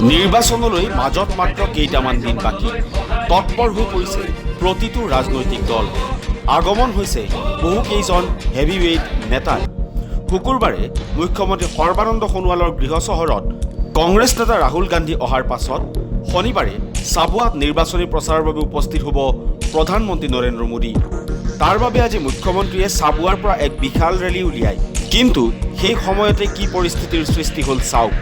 নিৰ্বাচনলৈ মাজত মাত্ৰ কেইটামান দিন বাকী তৎপৰ হৈ পৰিছে প্ৰতিটো ৰাজনৈতিক দল আগমন হৈছে বহু কেইজন হেভিৱেইট নেতা শুকুৰবাৰে মুখ্যমন্ত্ৰী সৰ্বানন্দ সোণোৱালৰ গৃহ চহৰত কংগ্ৰেছ নেতা ৰাহুল গান্ধী অহাৰ পাছত শনিবাৰে চাবুৱাত নিৰ্বাচনী প্ৰচাৰৰ বাবে উপস্থিত হ'ব প্ৰধানমন্ত্ৰী নৰেন্দ্ৰ মোদী তাৰ বাবে আজি মুখ্যমন্ত্ৰীয়ে চাবুৱাৰ পৰা এক বিশাল ৰেলী উলিয়ায় কিন্তু সেই সময়তে কি পৰিস্থিতিৰ সৃষ্টি হ'ল চাওক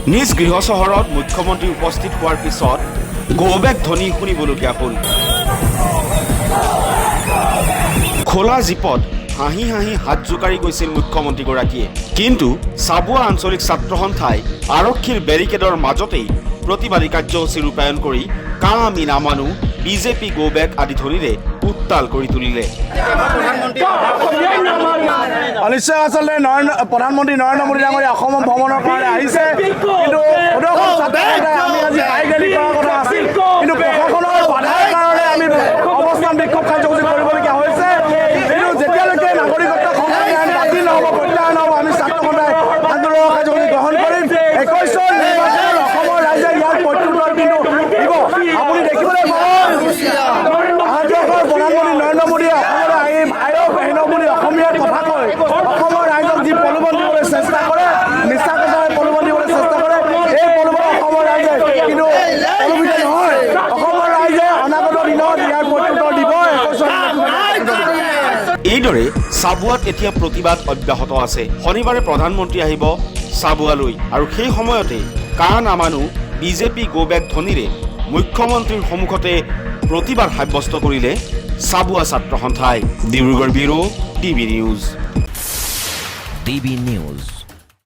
নিজ গৃহ চহৰত মুখ্যমন্ত্ৰী উপস্থিত হোৱাৰ পিছত গৌবেক ধ্বনি শুনিবলগীয়া হ'ল খোলা জীপত হাঁহি হাঁহি হাত জোকাৰি গৈছিল মুখ্যমন্ত্ৰীগৰাকীয়ে কিন্তু চাবুৱা আঞ্চলিক ছাত্ৰ সন্থাই আৰক্ষীৰ বেৰিকেডৰ মাজতেই প্ৰতিবাদী কাৰ্যসূচী ৰূপায়ণ কৰি কা আমি নামানো বিজেপি গৌবেক আদি ধ্বনিৰে উত্তাল কৰি তুলিলে নিশ্চয় আচলতে প্ৰধানমন্ত্ৰী নৰেন্দ্ৰ মোদী ডাঙৰীয়া অসম ভ্ৰমণৰ কাৰণে আহিছে কিন্তু আমি আজি বাইক ৰেলী কৰাৰ কথা আছিল কিন্তু প্ৰশাসনৰ বাধাৰ কাৰণে আমি অৱস্থান বিক্ষোভ কাৰ্যসূচী কৰিবলগীয়া হৈছে কিন্তু যেতিয়ালৈকে নাগৰিকত্ব সংশোধনী আইন বাতিল নহ'ব প্ৰত্যাহাৰ নহ'ব আমি ছাত্ৰ সন্থাই আন্দোলনৰ কাৰ্যসূচী গ্ৰহণ কৰিম 21 চন নিৰ্বাচনত অসমৰ ৰাইজে ইয়াৰ প্ৰত্যুত্তৰ কিন্তু দিব আপুনি দেখিবলৈ পাব প্ৰধানমন্ত্ৰী নৰেন্দ্ৰ মোদীয়ে অসমলৈ আহি ভাইৰক হেন বুলি অসমীয়াত কথা কয় অসমৰ ৰাইজক যি প্ৰলোভন দিবলৈ চেষ্টা কৰে মিছা কথাৰে প্ৰলোভন দিবলৈ চেষ্টা কৰে এই প্ৰলোভন অসমৰ ৰাইজে কিন্তু প্ৰলোভিত নহয় অসমৰ ৰাইজে অনাগত দিনত ইয়াৰ প্ৰত্যুত্তৰ দিব এইদৰে চাবুৱাত এতিয়া প্ৰতিবাদ অব্যাহত আছে শনিবাৰে প্ৰধানমন্ত্ৰী আহিব চাবুৱালৈ আৰু সেই সময়তে কা নামানো বিজেপি গৌবেক ধ্বনিৰে মুখ্যমন্ত্ৰীৰ সন্মুখতে প্ৰতিবাদ সাব্যস্ত কৰিলে চাবুৱা ছাত্ৰ সন্থাই ডিব্ৰুগড় ব্যুৰো টিভি নিউজ